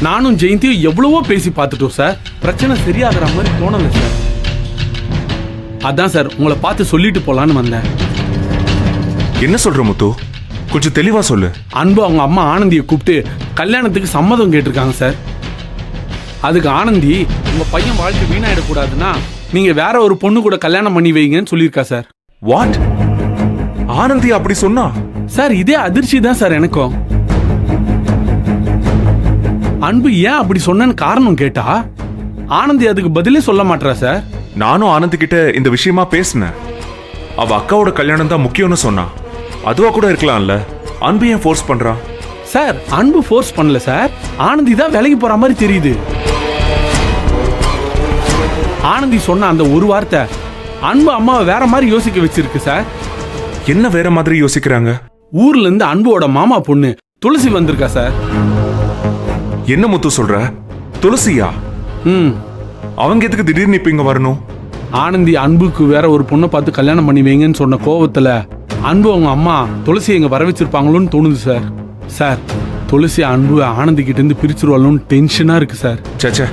நானும் ஜெயந்தியும் எவ்வளவோ பேசி பார்த்துட்டோம் சார். பிரச்சனை சரியாகிற மாதிரி தோணலை சார். அதான் சார் உங்களை பார்த்து சொல்லிட்டு போலான்னு வந்தேன். என்ன சொல்ற முத்து, கொஞ்சம் தெளிவா சொல்லு. அன்பு அவங்க அம்மா ஆனந்தியை கூப்பிட்டு கல்யாணத்துக்கு சம்மதம் கேட்டிருக்காங்க சார். அதுக்கு ஆனந்தி உங்க பையன் வாழ்க்கை வீணாயிடக்கூடாதுன்னா நீங்க வேற ஒரு பொண்ணு கூட கல்யாணம் பண்ணி வைங்கன்னு சொல்லியிருக்கா சார். வாட்? ஆனந்தி அப்படி சொன்னா? சார் இதே அதிர்ச்சி தான் சார் எனக்கும். அன்பு ஏன் அப்படி சொன்னேன்னு காரணம் கேட்டா ஆனந்தி அதுக்கு பதிலே சொல்ல மாட்டா சார். நானும் ஆனந்தி கிட்ட இந்த விஷயமா பேசினேன். அவ அக்காவோட கல்யாணம் தான் முக்கியம்னு சொன்னா. அதுவா கூட இருக்கலாம்ல. அன்பு ஏன் ஃபோர்ஸ் பண்றா? சார் அன்பு ஃபோர்ஸ் பண்ணல சார். ஆனந்தி தான் வேலைக்கு போற மாதிரி தெரியுது. ஆனந்தி சொன்ன அந்த ஒரு வார்த்தை அன்பு அம்மாவை வேற மாதிரி யோசிக்க வச்சிருக்கு சார். என்ன வேற மாதிரி யோசிக்கிறாங்க? ஊர்ல இருந்து அன்புவோட மாமா பொண்ணு துளசி வந்திருக்கா சார். என்ன முத்து சொல்ற? துளசியா? அவங்க எதுக்கு திடீர்னு இப்ப இங்க வரணும்? ஆனந்தி அன்புக்கு வேற ஒரு பொண்ணை பார்த்து கல்யாணம் பண்ணி வைங்கன்னு சொன்ன கோவத்துல அன்பு அவங்க அம்மா துளசி எங்க வர வச்சிருப்பாங்களோன்னு தோணுது சார். சார் துளசி அன்பு ஆனந்தி கிட்ட இருந்து பிரிச்சிருவாளோன்னு டென்ஷனா இருக்கு சார். சேச்சே,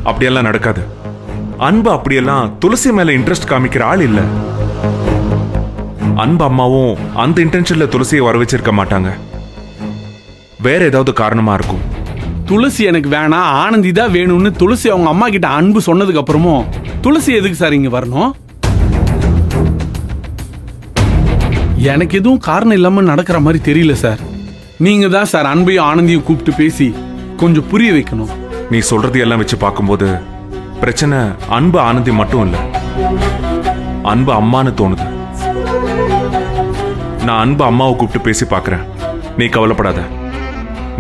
அப்படியெல்லாம் நடக்காது. அன்பு அப்படியெல்லாம் துளசி மேல இன்ட்ரெஸ்ட் காமிக்கிற ஆள் இல்ல. அன்பு அம்மாவும் அந்த இன்டென்ஷன்ல துளசியை வர வச்சிருக்க மாட்டாங்க. வேற ஏதாவது காரணமா இருக்கும். துளசி எனக்கு வேணாம், ஆனந்தி தான் வேணும்னு துளசி அவங்க அம்மா கிட்ட அன்பு சொன்னதுக்கு அப்புறமும் துளசி எதுக்கு சார் இங்க வரணும்? எனக்கு எதுவும் காரணம் இல்லாம நடக்கிற மாதிரி தெரியல சார். நீங்க தான் சார் அன்பையும் ஆனந்தியும் கூப்பிட்டு பேசி கொஞ்சம் புரிய வைக்கணும். நீ சொல்றது எல்லாம் வச்சு பார்க்கும்போது பிரச்சனை அன்பு ஆனந்தி மட்டும் இல்ல, அன்பு அம்மான்னு தோணுது. நான் அன்பு அம்மாவை கூப்பிட்டு பேசி பார்க்கறேன். நீ கவலைப்படாத,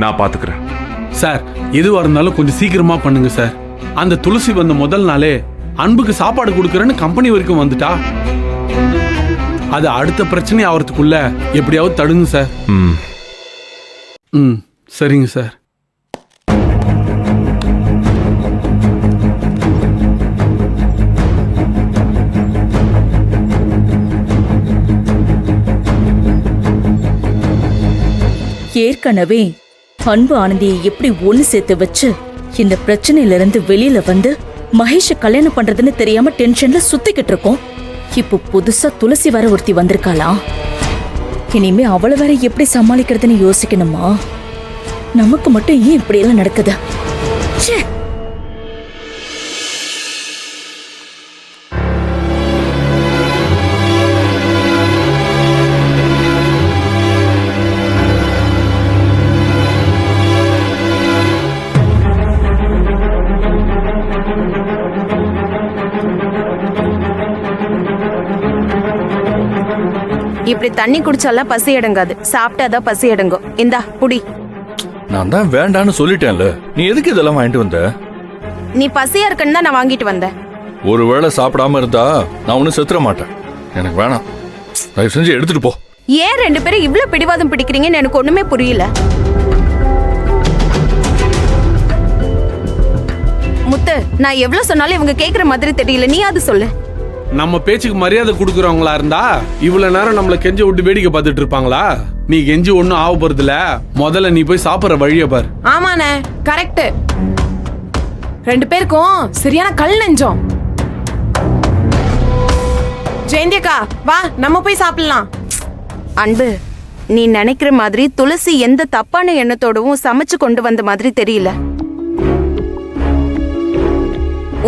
நான் பாத்துக்கிறேன். சார் எதுவா இருந்தாலும் கொஞ்சம் சீக்கிரமா பண்ணுங்க சார். அந்த துளசி வந்த முதல் நாளே அன்புக்கு சாப்பாடு கொடுக்கறேன்னு கம்பெனி வரைக்கும் வந்துட்டா. அது அடுத்த பிரச்சனை ஆகிறதுக்குள்ள எப்படியாவது தடுங்க சார். சரிங்க சார். ஏற்கனவே அன்பு ஆனந்தியை எப்படி ஒண்ணு சேர்த்து வச்சு இந்த பிரச்சனையில இருந்து வெளியில வந்து மகேஷ கல்யாணம் பண்றதுன்னு தெரியாம டென்ஷன்ல சுத்திக்கிட்டு இருக்கோம். இப்போ புதுசா துளசி வர ஒருத்தி வந்திருக்காளாம். இனிமே அவளை வேற எப்படி சமாளிக்கிறதுன்னு யோசிக்கணுமா? நமக்கு மட்டும் ஏன் இப்படி எல்லாம் நடக்குது? இப்படி தண்ணி குடிச்சாலாம் பசி அடங்காது, சாப்பிட்டாதான் பசி அடங்கும். இந்தா புடி. நான் தான் வேண்டான்னு சொல்லிட்டேன்ல, நீ எதுக்கு இதெல்லாம் வாங்கிட்டு வந்த? நீ பசியா இருக்குன்னு தான் நான் வாங்கிட்டு வந்தேன். ஒருவேளை சாப்பிடாம இருந்தா நான் ஒன்னும் செத்துற மாட்டேன். எனக்கு வேணாம், தயவு செஞ்சு எடுத்துட்டு போ. ஏன் ரெண்டு பேரும் இவ்ளோ பிடிவாதம் பிடிக்கிறீங்கன்னு எனக்கு ஒண்ணுமே புரியல. முத்து, நான் எவ்வளவு சொன்னாலும் இவங்க கேக்குற மாதிரி தெரியல. நீ அது சொல்லு. நம்ம பேச்சுக்கு மரியாதை கொடுக்கறவங்களா இருந்தா இவ்வளவு நேரம் நம்மள கெஞ்ச விட்டு வேடிக்கை பார்த்துட்டு இருப்பாங்களா? நீ கெஞ்சி ஒன்னும் ஆக போறதுல, முதல்ல நீ போய் சாப்பிடுற வழிய பார். ஆமாண்ணே, கரெக்ட். ரெண்டு பேருக்கும் சரியான கல் நெஞ்சம். ஜெயந்தியக்கா வா, நம்ம போய் சாப்பிடலாம். அன்பு, நீ நினைக்கிற மாதிரி துளசி எந்த தப்பான எண்ணத்தோடவும் சமைச்சு கொண்டு வந்த மாதிரி தெரியல.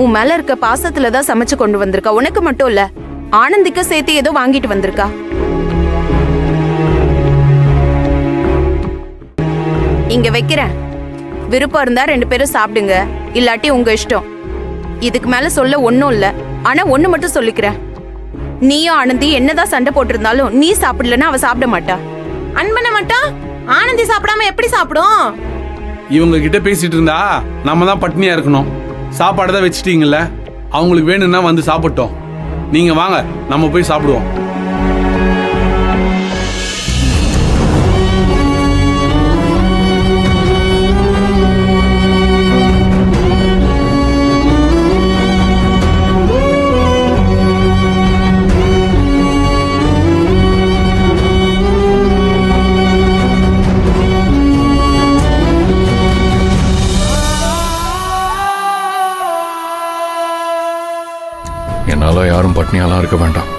உன் மேல இருக்க பாசத்துல தான் சமைச்சு கொண்டு வந்திருக்கா. உனக்கு மட்டும் இல்ல, ஆனந்திக்கு சேர்த்து ஏதோ வாங்கிட்டு வந்திருக்கா. இங்க வைக்கிறேன். விருப்பம் இருந்தா ரெண்டு பேரும் சாப்பிடுங்க, இல்லாட்டி உங்க இஷ்டம். இதுக்கு மேல சொல்ல ஒன்னும் இல்ல. ஆனா ஒண்ணு மட்டும் சொல்லிக்கிறேன், நீயும் ஆனந்தி என்னதான் சண்டை போட்டிருந்தாலும் நீ சாப்பிடலன்னா அவ சாப்பிட மாட்டா. அன்பன மட்டும் ஆனந்தி சாப்பிடாம எப்படி சாப்பிடும்? இவங்க கிட்ட பேசிட்டு இருந்தா நம்ம தான் பட்னியா இருக்கணும். சாப்பாடு தான் வச்சுட்டீங்கல்ல, அவங்களுக்கு வேணும்னா வந்து சாப்பிட்டோம். நீங்க வாங்க, நம்ம போய் சாப்பிடுவோம். யாரும் பட்னியாலாம் இருக்க வேண்டாம்.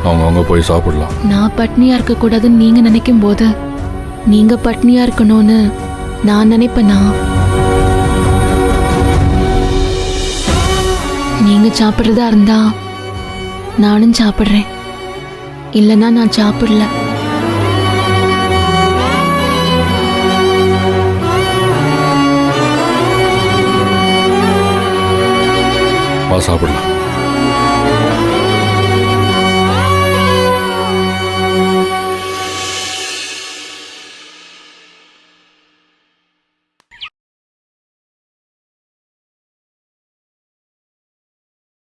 அவங்க போய் சாப்பிடலாம். நான் பட்னியா இருக்க கூடாதுன்னு நீங்க நினைக்கும் போது நீங்க பட்னியா இருக்கணும்னு நான் நினைப்பேனா? நீங்க சாப்பிட்றதா இருந்தா நானும் சாப்பிட்றேன், இல்லைன்னா நான் சாப்பிடல. வா சாப்பிடலாம்.